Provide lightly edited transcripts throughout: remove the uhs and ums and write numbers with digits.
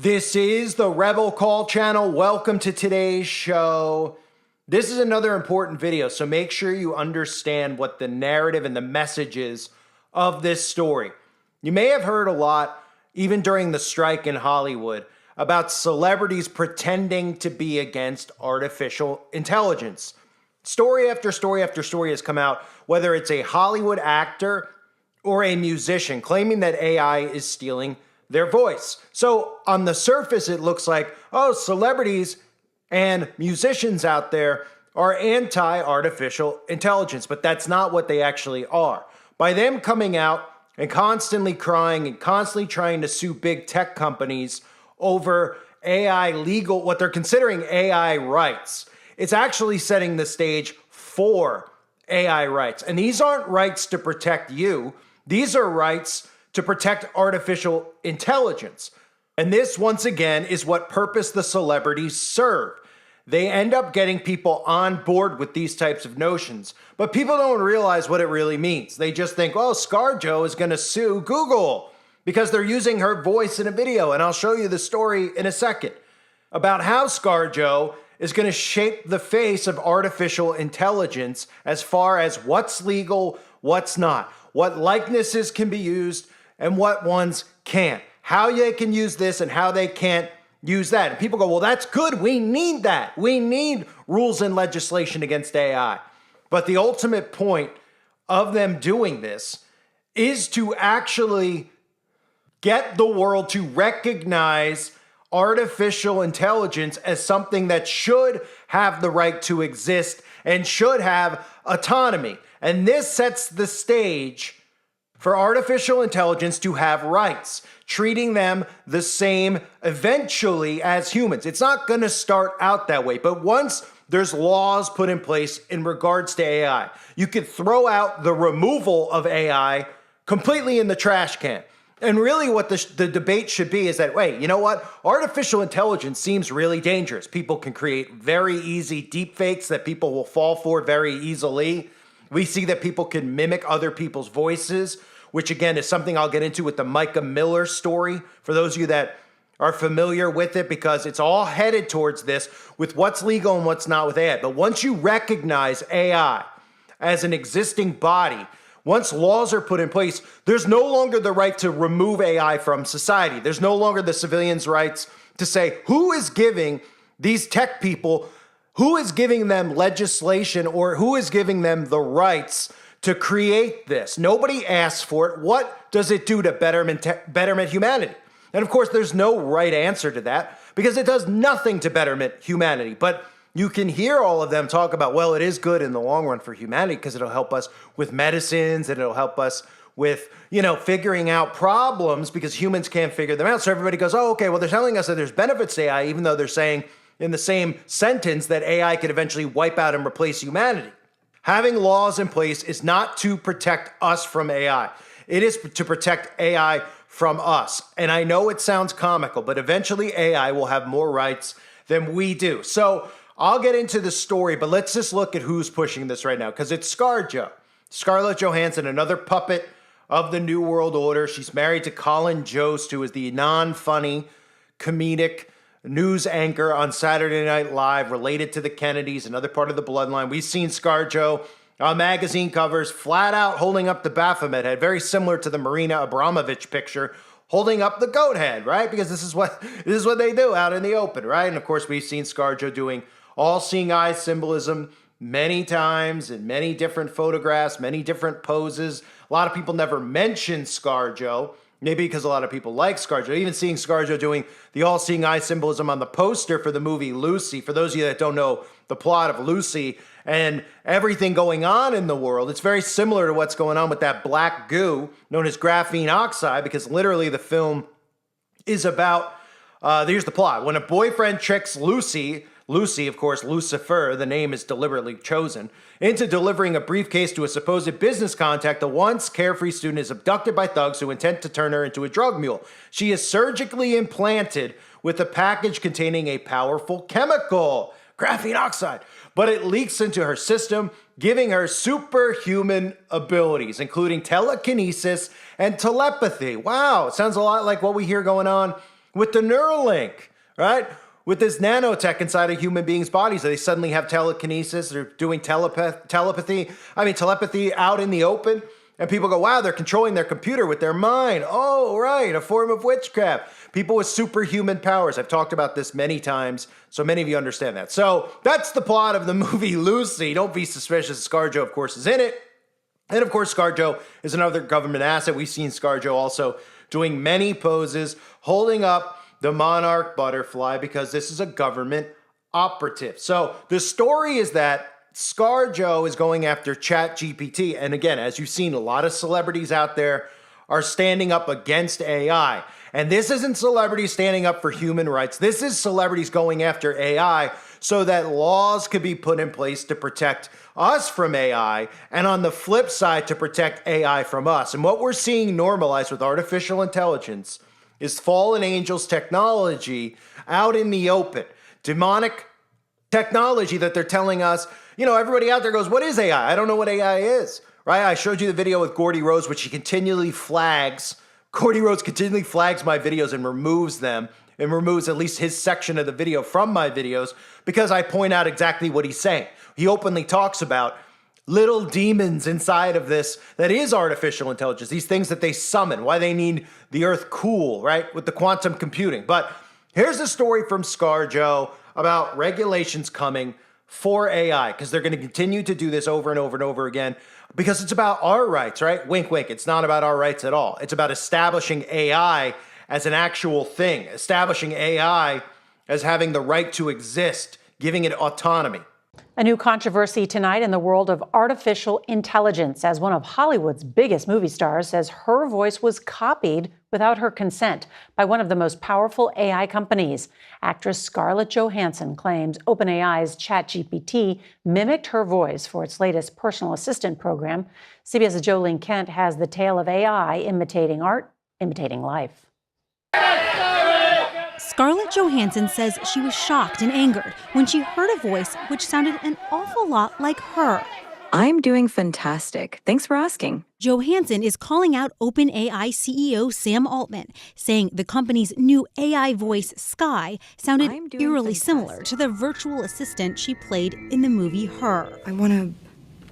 This is the Rebel Call channel. Welcome to today's show. This is another important video, so make sure you understand what the narrative and the message is of this story. You may have heard a lot, even during the strike in Hollywood, about celebrities pretending to be against artificial intelligence. Story after story after story has come out, whether it's a Hollywood actor or a musician claiming that AI is stealing their voice. So on the surface, it looks like, oh, celebrities and musicians out there are anti-artificial intelligence, but that's not what they actually are. By them coming out and constantly crying and constantly trying to sue big tech companies over AI legal, what they're considering AI rights, it's actually setting the stage for AI rights. And these aren't rights to protect you. These are rights to protect artificial intelligence. And this, once again, is what purpose the celebrities serve. They end up getting people on board with these types of notions, but people don't realize what it really means. They just think, oh, ScarJo is going to sue Google because they're using her voice in a video. And I'll show you the story in a second about how ScarJo is going to shape the face of artificial intelligence as far as what's legal, what's not, what likenesses can be used, and what ones can't, how they can use this and how they can't use that. And people go, well, that's good. We need that. We need rules and legislation against AI. But the ultimate point of them doing this is to actually get the world to recognize artificial intelligence as something that should have the right to exist and should have autonomy. And this sets the stage for artificial intelligence to have rights, treating them the same eventually as humans. It's not going to start out that way, but once there's laws put in place in regards to AI, you could throw out the removal of AI completely in the trash can. And really what the debate should be is that, wait, you know what? Artificial intelligence seems really dangerous. People can create very easy deepfakes that people will fall for very easily. We see that people can mimic other people's voices, which again is something I'll get into with the Micah Miller story for those of you that are familiar with it, because it's all headed towards this with what's legal and what's not with AI. But once you recognize AI as an existing body, once laws are put in place, there's no longer the right to remove AI from society. There's no longer the civilians' rights to say who is giving these tech people, who is giving them legislation or who is giving them the rights to create this. Nobody asks for it. What does it do to betterment humanity? And of course, there's no right answer to that because it does nothing to betterment humanity. But you can hear all of them talk about, well, it is good in the long run for humanity because it'll help us with medicines and it'll help us with, figuring out problems because humans can't figure them out. So everybody goes, oh, okay, well, they're telling us that there's benefits to AI, even though they're saying in the same sentence that AI could eventually wipe out and replace humanity. Having laws in place is not to protect us from AI. It is to protect AI from us. And I know it sounds comical, but eventually AI will have more rights than we do. So I'll get into the story, but let's just look at who's pushing this right now, because it's ScarJo. Scarlett Johansson, another puppet of the New World Order. She's married to Colin Jost, who is the non-funny, comedic news anchor on Saturday Night Live related to the Kennedys, another part of the bloodline. We've seen ScarJo on magazine covers flat out holding up the Baphomet head, very similar to the Marina Abramovich picture, holding up the goat head, right? Because this is what they do out in the open, right? And of course, we've seen ScarJo doing all-seeing eye symbolism many times in many different photographs, many different poses. A lot of people never mention ScarJo, maybe because a lot of people like ScarJo. Even seeing ScarJo doing the all-seeing eye symbolism on the poster for the movie Lucy. For those of you that don't know the plot of Lucy and everything going on in the world, it's very similar to what's going on with that black goo known as graphene oxide, because literally the film is about, here's the plot. When a boyfriend tricks Lucy, of course, Lucifer, the name is deliberately chosen, into delivering a briefcase to a supposed business contact, the once carefree student is abducted by thugs who intend to turn her into a drug mule. She is surgically implanted with a package containing a powerful chemical, graphene oxide, but it leaks into her system, giving her superhuman abilities, including telekinesis and telepathy. Wow, it sounds a lot like what we hear going on with the Neuralink, right? With this nanotech inside a human being's body, so they suddenly have telekinesis, they're doing telepathy out in the open, and people go, wow, they're controlling their computer with their mind. Oh, right, a form of witchcraft. People with superhuman powers. I've talked about this many times, so many of you understand that. So that's the plot of the movie Lucy. Don't be suspicious. ScarJo, of course, is in it. And of course, ScarJo is another government asset. We've seen ScarJo also doing many poses, holding up the monarch butterfly because this is a government operative. So the story is that ScarJo is going after ChatGPT. And again, as you've seen, a lot of celebrities out there are standing up against AI. And this isn't celebrities standing up for human rights. This is celebrities going after AI so that laws could be put in place to protect us from AI, and on the flip side, to protect AI from us. And what we're seeing normalized with artificial intelligence is fallen angels technology out in the open. Demonic technology that they're telling us, everybody out there goes, what is AI? I don't know what AI is, right? I showed you the video with Gordy Rhodes, which she continually flags. Gordy Rhodes continually flags my videos and removes them, and removes at least his section of the video from my videos because I point out exactly what he's saying. He openly talks about little demons inside of this that is artificial intelligence, these things that they summon, why they need the earth cool, right, with the quantum computing. But here's a story from ScarJo about regulations coming for AI, because they're going to continue to do this over and over and over again, because it's about our rights, right? Wink, wink. It's not about our rights at all. It's about establishing AI as an actual thing, establishing AI as having the right to exist, giving it autonomy. A new controversy tonight in the world of artificial intelligence, as one of Hollywood's biggest movie stars says her voice was copied without her consent by one of the most powerful AI companies. Actress Scarlett Johansson claims OpenAI's ChatGPT mimicked her voice for its latest personal assistant program. CBS's Jo Ling Kent has the tale of AI imitating art, imitating life. Scarlett Johansson says she was shocked and angered when she heard a voice which sounded an awful lot like her. I'm doing fantastic. Thanks for asking. Johansson is calling out OpenAI CEO Sam Altman, saying the company's new AI voice, Sky, sounded eerily similar to the virtual assistant she played in the movie Her. I want to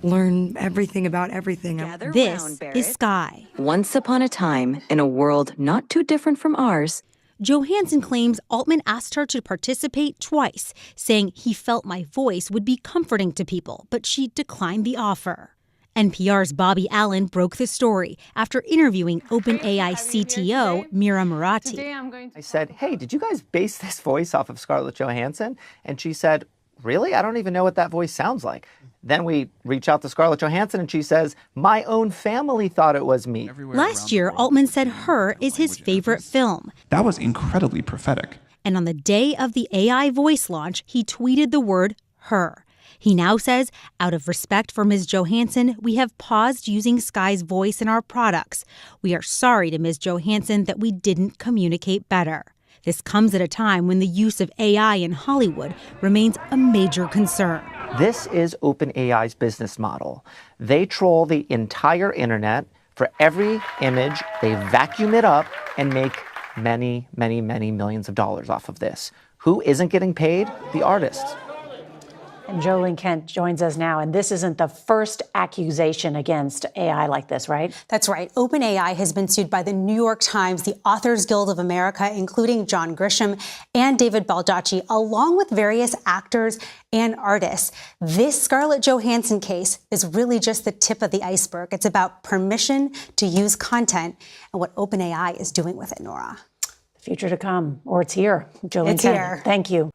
learn everything about everything. This is Sky. Once upon a time, in a world not too different from ours, Johansson claims Altman asked her to participate twice, saying he felt my voice would be comforting to people, but she declined the offer. NPR's Bobby Allen broke the story after interviewing OpenAI CTO Mira Murati. I said, hey, did you guys base this voice off of Scarlett Johansson? And she said, really? I don't even know what that voice sounds like. Then we reach out to Scarlett Johansson and she says, my own family thought it was me. Last year, Altman said Her is his favorite film. That was incredibly prophetic. And on the day of the AI voice launch, he tweeted the word Her. He now says, out of respect for Ms. Johansson, we have paused using Sky's voice in our products. We are sorry to Ms. Johansson that we didn't communicate better. This comes at a time when the use of AI in Hollywood remains a major concern. This is OpenAI's business model. They troll the entire internet. For every image, they vacuum it up and make many, many, many millions of dollars off of this. Who isn't getting paid? The artists. And Jo Ling Kent joins us now, and this isn't the first accusation against AI like this, right? That's right. OpenAI has been sued by the New York Times, the Authors Guild of America, including John Grisham and David Baldacci, along with various actors and artists. This Scarlett Johansson case is really just the tip of the iceberg. It's about permission to use content and what OpenAI is doing with it, Nora. The future to come, or it's here. Jo Ling Kent, here. Thank you.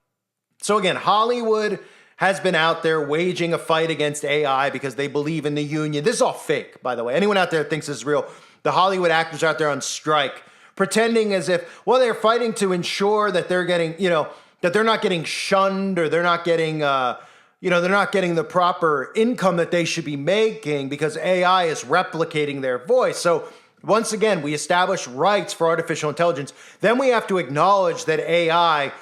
So again, Hollywood has been out there waging a fight against AI because they believe in the union. This is all fake, by the way. Anyone out there thinks this is real. The Hollywood actors are out there on strike, pretending as if, well, they're fighting to ensure that they're getting, that they're not getting shunned, or they're not getting, they're not getting the proper income that they should be making because AI is replicating their voice. So once again, we establish rights for artificial intelligence. Then we have to acknowledge that AI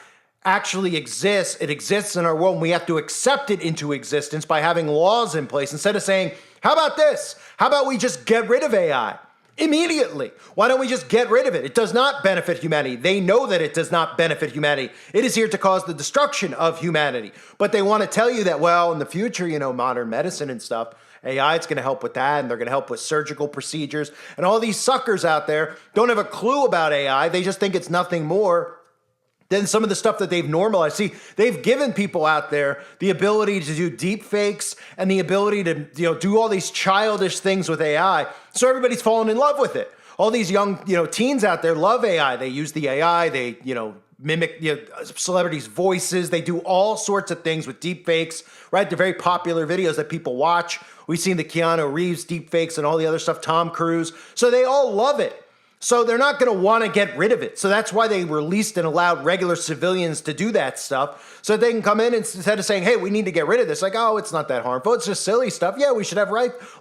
actually exists. It exists in our world, and we have to accept it into existence by having laws in place instead of saying, how about this? How about we just get rid of AI? immediately. Why don't we just get rid of it? It does not benefit humanity. They know that it does not benefit humanity. It is here to cause the destruction of humanity. But they want to tell you that, well, in the future, modern medicine and stuff, AI is going to help with that, and they're going to help with surgical procedures. And all these suckers out there don't have a clue about AI. They just think it's nothing more than some of the stuff that they've normalized. See, they've given people out there the ability to do deep fakes and the ability to do all these childish things with AI. So everybody's fallen in love with it. All these young teens out there love AI. They use the AI. They mimic celebrities' voices. They do all sorts of things with deep fakes, right? They're very popular videos that people watch. We've seen the Keanu Reeves deep fakes and all the other stuff, Tom Cruise. So they all love it. So they're not going to want to get rid of it. So that's why they released and allowed regular civilians to do that stuff, so they can come in and instead of saying, hey, we need to get rid of this, like, oh, it's not that harmful. It's just silly stuff. Yeah, we should have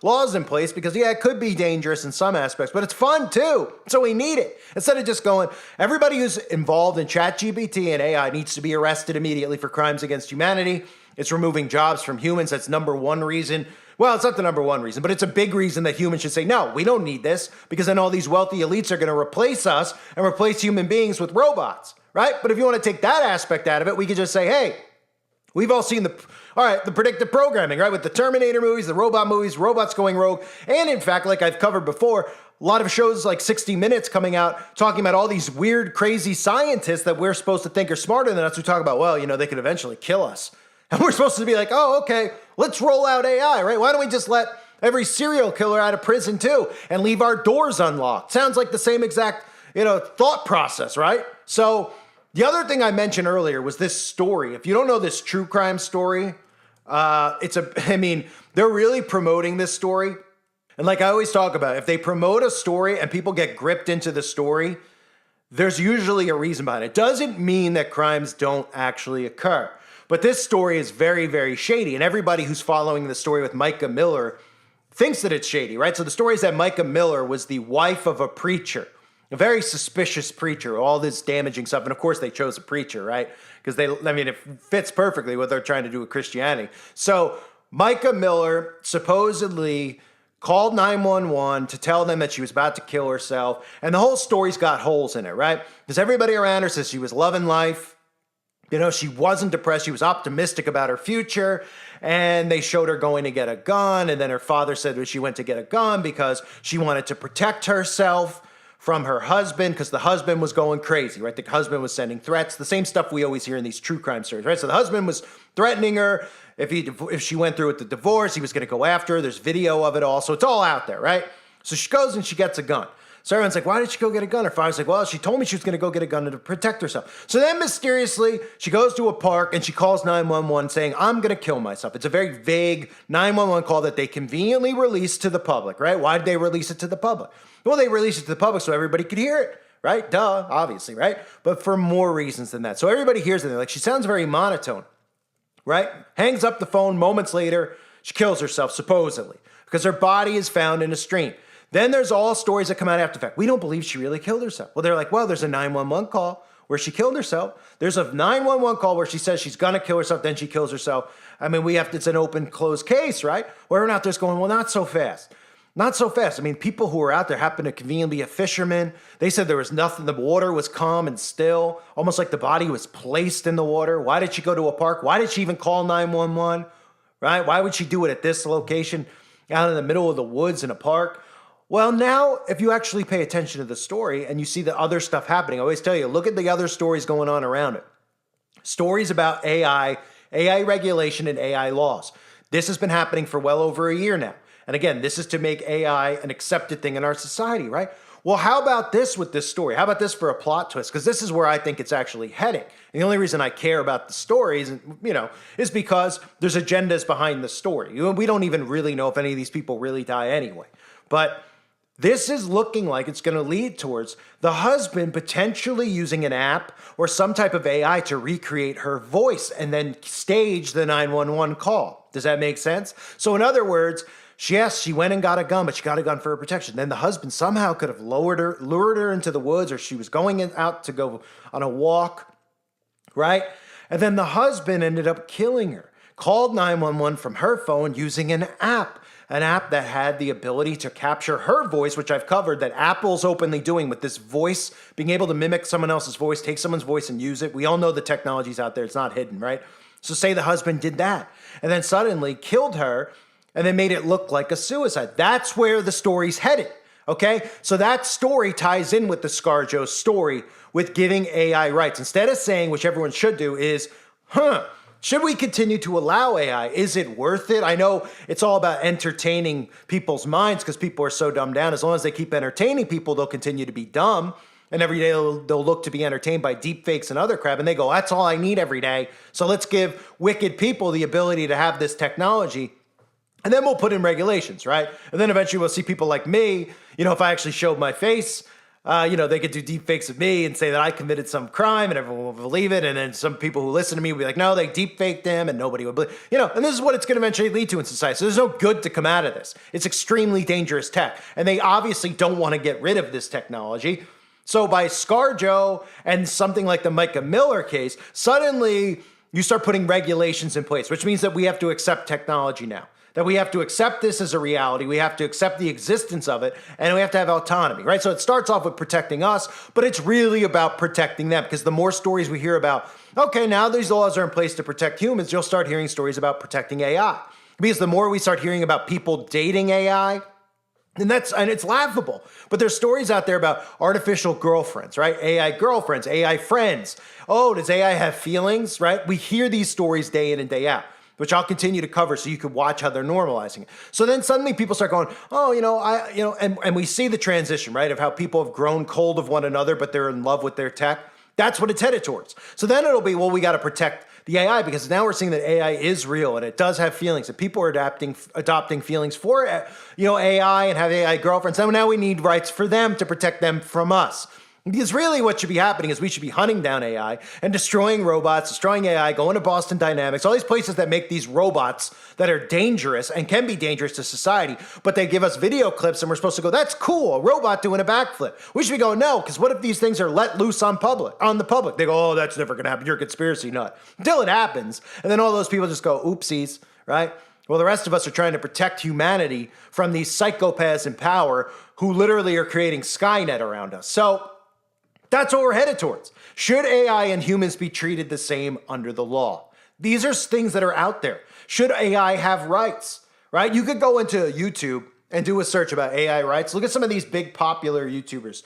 laws in place because, yeah, it could be dangerous in some aspects, but it's fun too. So we need it. Instead of just going, everybody who's involved in ChatGPT and AI needs to be arrested immediately for crimes against humanity. It's removing jobs from humans. That's number one reason. Well, it's not the number one reason, but it's a big reason that humans should say, no, we don't need this, because then all these wealthy elites are going to replace us and replace human beings with robots, right? But if you want to take that aspect out of it, we could just say, hey, we've all seen the predictive programming, right? With the Terminator movies, the robot movies, robots going rogue. And in fact, like I've covered before, a lot of shows like 60 Minutes coming out talking about all these weird, crazy scientists that we're supposed to think are smarter than us who talk about, well, they could eventually kill us. And we're supposed to be like, oh, okay, let's roll out AI, right? Why don't we just let every serial killer out of prison too and leave our doors unlocked? Sounds like the same exact, thought process, right? So the other thing I mentioned earlier was this story. If you don't know this true crime story, they're really promoting this story. And like I always talk about, if they promote a story and people get gripped into the story, there's usually a reason behind it. It doesn't mean that crimes don't actually occur. But this story is very, very shady. And everybody who's following the story with Micah Miller thinks that it's shady, right? So the story is that Micah Miller was the wife of a preacher, a very suspicious preacher, all this damaging stuff. And of course, they chose a preacher, right? Because it fits perfectly what they're trying to do with Christianity. So Micah Miller supposedly called 911 to tell them that she was about to kill herself. And the whole story's got holes in it, right? Because everybody around her says she was loving life. She wasn't depressed. She was optimistic about her future. And they showed her going to get a gun. And then her father said that she went to get a gun because she wanted to protect herself from her husband, because the husband was going crazy, right? The husband was sending threats, the same stuff we always hear in these true crime stories, right? So the husband was threatening her. If she went through with the divorce, he was going to go after her. There's video of it all. So it's all out there, right? So she goes and she gets a gun. So everyone's like, why did she go get a gun? Her father's like, well, she told me she was going to go get a gun to protect herself. So then mysteriously, she goes to a park and she calls 911 saying, I'm going to kill myself. It's a very vague 911 call that they conveniently released to the public, right? Why did they release it to the public? Well, they released it to the public so everybody could hear it, right? Duh, obviously, right? But for more reasons than that. So everybody hears it. They're like, she sounds very monotone, right? Hangs up the phone. Moments later, she kills herself, supposedly, because her body is found in a stream. Then there's all stories that come out after the fact. We don't believe she really killed herself. Well, they're like, well, there's a 911 call where she killed herself. There's a 911 call where she says she's going to kill herself, then she kills herself. It's an open, closed case, right? Where we're not just going, well, not so fast. Not so fast. People who were out there happened to conveniently be a fisherman. They said there was nothing. The water was calm and still, almost like the body was placed in the water. Why did she go to a park? Why did she even call 911, right? Why would she do it at this location out in the middle of the woods in a park? Well, now, if you actually pay attention to the story and you see the other stuff happening, I always tell you, look at the other stories going on around it. Stories about AI regulation and AI laws. This has been happening for well over a year now. And again, this is to make AI an accepted thing in our society, right? Well, how about this with this story? How about this for a plot twist? Because this is where I think it's actually heading. And the only reason I care about the stories, is because there's agendas behind the story. We don't even really know if any of these people really die anyway. But this is looking like it's going to lead towards the husband potentially using an app or some type of AI to recreate her voice and then stage the 911 call. Does that make sense? So in other words, yes, she went and got a gun, but she got a gun for her protection. Then the husband somehow could have lured her into the woods, or she was going out to go on a walk, right? And then the husband ended up killing her, called 911 from her phone using an app. an app that had the ability to capture her voice, which I've covered, that Apple's openly doing with this voice, being able to mimic someone else's voice, take someone's voice and use it. We all know the technology's out there. It's not hidden, right? So say the husband did that and then suddenly killed her and then made it look like a suicide. That's where the story's headed, okay? So that story ties in with the ScarJo story with giving AI rights. Instead of saying, which everyone should do, is, should we continue to allow AI? Is it worth it? I know it's all about entertaining people's minds because people are so dumbed down. As long as they keep entertaining people, they'll continue to be dumb. And every day they'll look to be entertained by deep fakes and other crap. And they go, that's all I need every day. So let's give wicked people the ability to have this technology. And then we'll put in regulations, right? And then eventually we'll see people like me, if I actually showed my face, they could do deep fakes of me and say that I committed some crime and everyone will believe it. And then some people who listen to me will be like, no, they deep faked him and nobody would believe, and this is what it's going to eventually lead to in society. So there's no good to come out of this. It's extremely dangerous tech. And they obviously don't want to get rid of this technology. So by ScarJo and something like the Micah Miller case, suddenly you start putting regulations in place, which means that we have to accept technology now. That we have to accept this as a reality, we have to accept the existence of it, and we have to have autonomy, right? So it starts off with protecting us, but it's really about protecting them, because the more stories we hear about, okay, now these laws are in place to protect humans, you'll start hearing stories about protecting AI. Because the more we start hearing about people dating AI, and it's laughable, but there's stories out there about artificial girlfriends, right? AI girlfriends, AI friends. Oh, does AI have feelings, right? We hear these stories day in and day out, which I'll continue to cover so you can watch how they're normalizing it. So then suddenly people start going, and we see the transition, right, of how people have grown cold of one another, but they're in love with their tech. That's what it's headed towards. So then it'll be, well, we got to protect the AI, because now we're seeing that AI is real and it does have feelings, and people are adopting feelings for, AI and have AI girlfriends. So now we need rights for them to protect them from us. Because really what should be happening is we should be hunting down AI and destroying robots, destroying AI, going to Boston Dynamics, all these places that make these robots that are dangerous and can be dangerous to society, but they give us video clips and we're supposed to go, that's cool, a robot doing a backflip. We should be going, no, because what if these things are let loose on the public? They go, oh, that's never going to happen, you're a conspiracy nut. Until it happens, and then all those people just go, oopsies, right? Well, the rest of us are trying to protect humanity from these psychopaths in power who literally are creating Skynet around us. So that's what we're headed towards. Should AI and humans be treated the same under the law? These are things that are out there. Should AI have rights, right? You could go into YouTube and do a search about AI rights. Look at some of these big popular YouTubers.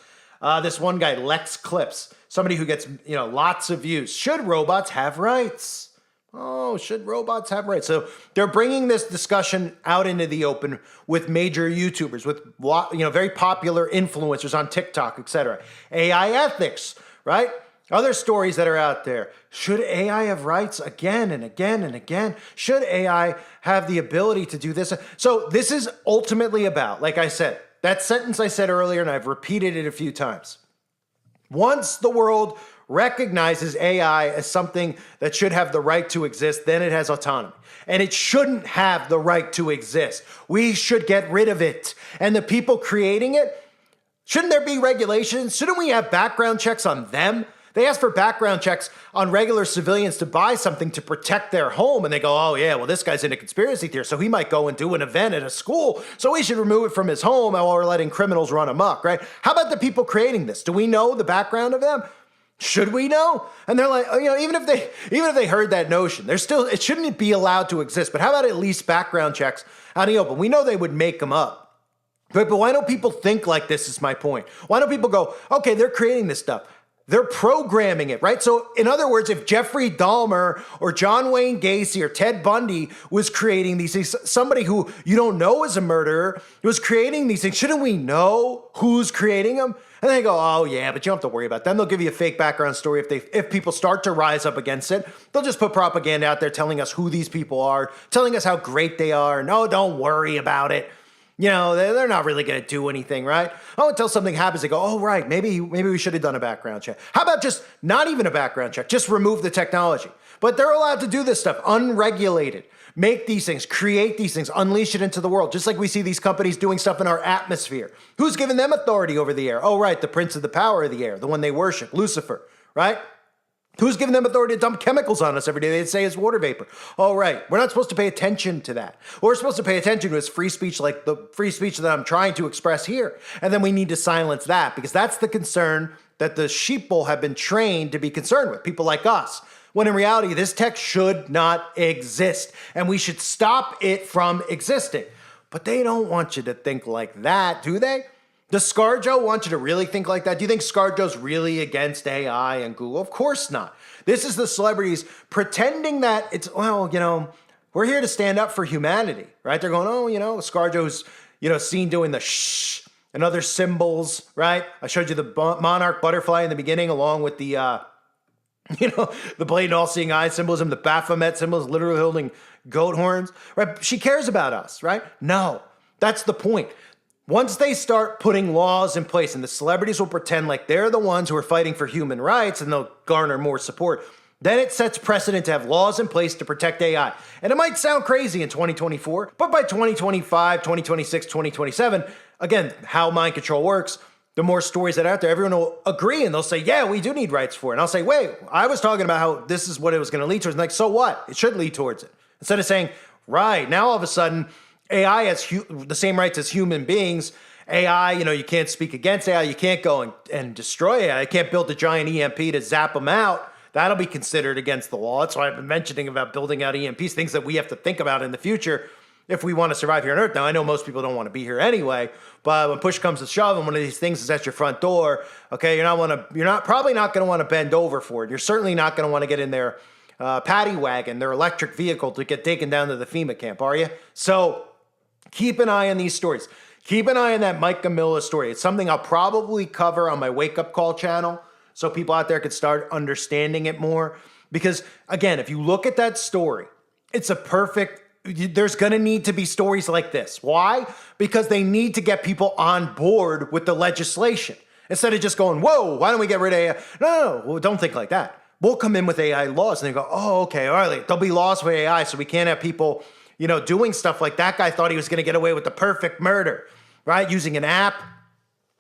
This one guy, Lex Clips, somebody who gets lots of views. Should robots have rights? Oh, should robots have rights? So they're bringing this discussion out into the open with major YouTubers, with very popular influencers on TikTok, etc. AI ethics, right? Other stories that are out there. Should AI have rights again and again and again? Should AI have the ability to do this? So this is ultimately about, like I said, that sentence I said earlier, and I've repeated it a few times. Once the world recognizes AI as something that should have the right to exist, then it has autonomy. And it shouldn't have the right to exist. We should get rid of it. And the people creating it, shouldn't there be regulations? Shouldn't we have background checks on them? They ask for background checks on regular civilians to buy something to protect their home. And they go, oh yeah, well, this guy's into conspiracy theory, so he might go and do an event at a school, so we should remove it from his home while we're letting criminals run amok, right? How about the people creating this? Do we know the background of them? Should we know? And they're like, even if they heard that notion, it shouldn't be allowed to exist. But how about at least background checks out in the open? We know they would make them up. But why don't people think like this is my point? Why don't people go, okay, they're creating this stuff. They're programming it, right? So in other words, if Jeffrey Dahmer or John Wayne Gacy or Ted Bundy was creating these things, somebody who you don't know is a murderer was creating these things, shouldn't we know who's creating them? And they go, oh yeah, but you don't have to worry about them. They'll give you a fake background story if people start to rise up against it. They'll just put propaganda out there telling us who these people are, telling us how great they are. No, don't worry about it. They're not really going to do anything, right? Oh, until something happens, they go, oh, right, maybe we should have done a background check. How about just not even a background check? Just remove the technology. But they're allowed to do this stuff unregulated. Make these things, create these things, unleash it into the world. Just like we see these companies doing stuff in our atmosphere. Who's given them authority over the air? Oh, right, the prince of the power of the air, the one they worship, Lucifer, right? Who's giving them authority to dump chemicals on us every day? They say it's water vapor. Oh, right. We're not supposed to pay attention to that. What we're supposed to pay attention to is free speech, like the free speech that I'm trying to express here. And then we need to silence that because that's the concern that the sheeple have been trained to be concerned with, people like us. When in reality, this tech should not exist and we should stop it from existing. But they don't want you to think like that, do they? Does ScarJo want you to really think like that? Do you think ScarJo's really against AI and Google? Of course not. This is the celebrities pretending that it's, well, we're here to stand up for humanity, right? They're going, oh, ScarJo's, seen doing the shh and other symbols, right? I showed you the monarch butterfly in the beginning along with the, the blatant all-seeing eye symbolism, the Baphomet symbols, literally holding goat horns, right? She cares about us, right? No, that's the point. Once they start putting laws in place and the celebrities will pretend like they're the ones who are fighting for human rights and they'll garner more support, then it sets precedent to have laws in place to protect AI. And it might sound crazy in 2024, but by 2025, 2026, 2027, again, how mind control works, the more stories that are out there, everyone will agree and they'll say, yeah, we do need rights for it. And I'll say, wait, I was talking about how this is what it was going to lead towards. And like, so what? It should lead towards it. Instead of saying, right, now all of a sudden, AI has the same rights as human beings. AI, you can't speak against AI. You can't go and destroy AI. You can't build a giant EMP to zap them out. That'll be considered against the law. That's why I've been mentioning about building out EMPs, things that we have to think about in the future if we want to survive here on Earth. Now, I know most people don't want to be here anyway, but when push comes to shove and one of these things is at your front door, okay, you're probably not going to want to bend over for it. You're certainly not going to want to get in their paddy wagon, their electric vehicle to get taken down to the FEMA camp, are you? So keep an eye on these stories. Keep an eye on that Mike Gamilla story. It's something I'll probably cover on my Wake Up Call channel so people out there could start understanding it more. Because, again, if you look at that story, it's a perfect, there's going to need to be stories like this. Why? Because they need to get people on board with the legislation. Instead of just going, whoa, why don't we get rid of AI? No, well, don't think like that. We'll come in with AI laws and they go, oh, okay, all right, there'll be laws for AI so we can't have people doing stuff like that guy thought he was going to get away with the perfect murder, right? Using an app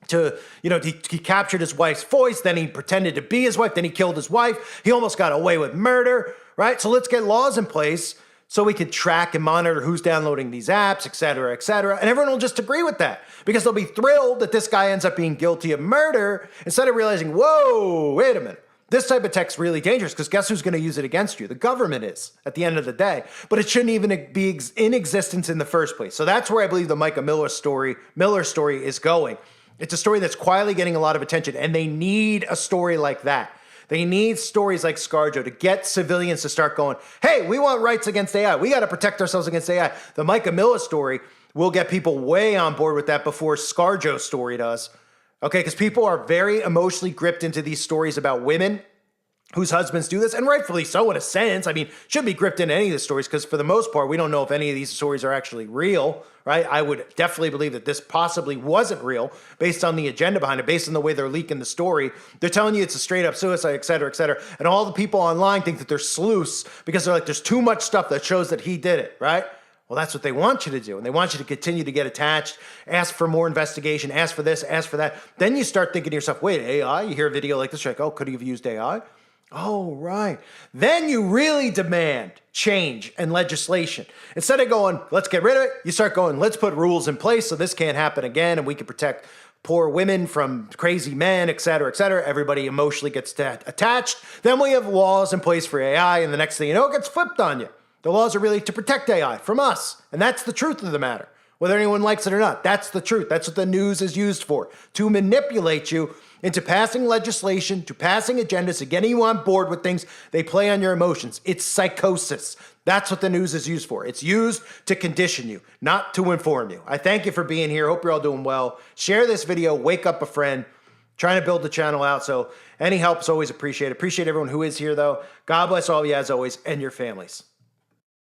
to, he captured his wife's voice, then he pretended to be his wife, then he killed his wife. He almost got away with murder, right? So let's get laws in place so we can track and monitor who's downloading these apps, et cetera, et cetera. And everyone will just agree with that because they'll be thrilled that this guy ends up being guilty of murder instead of realizing, whoa, wait a minute. This type of tech's really dangerous because guess who's going to use it against you? The government is at the end of the day. But it shouldn't even be in existence in the first place. So that's where I believe the Micah Miller story is going. It's a story that's quietly getting a lot of attention, and they need a story like that. They need stories like ScarJo to get civilians to start going, hey, we want rights against AI. We got to protect ourselves against AI. The Micah Miller story will get people way on board with that before ScarJo's story does. Okay, because people are very emotionally gripped into these stories about women whose husbands do this, and rightfully so in a sense. I mean, should be gripped into any of the stories because for the most part, we don't know if any of these stories are actually real, right? I would definitely believe that this possibly wasn't real based on the agenda behind it, based on the way they're leaking the story. They're telling you it's a straight up suicide, et cetera, et cetera. And all the people online think that they're sleuths because they're like, there's too much stuff that shows that he did it, right? Well, that's what they want you to do. And they want you to continue to get attached, ask for more investigation, ask for this, ask for that. Then you start thinking to yourself, wait, AI? You hear a video like this, you're like, oh, could he have used AI? Oh, right. Then you really demand change and legislation. Instead of going, let's get rid of it, you start going, let's put rules in place so this can't happen again and we can protect poor women from crazy men, et cetera, et cetera. Everybody emotionally gets attached. Then we have laws in place for AI, and the next thing you know, it gets flipped on you. The laws are really to protect AI from us. And that's the truth of the matter. Whether anyone likes it or not, that's the truth. That's what the news is used for, to manipulate you into passing legislation, to passing agendas, to getting you on board with things. They play on your emotions. It's psychosis. That's what the news is used for. It's used to condition you, not to inform you. I thank you for being here. Hope you're all doing well. Share this video. Wake up a friend. Trying to build the channel out, so any help is always appreciated. Appreciate everyone who is here, though. God bless all of you, as always, and your families.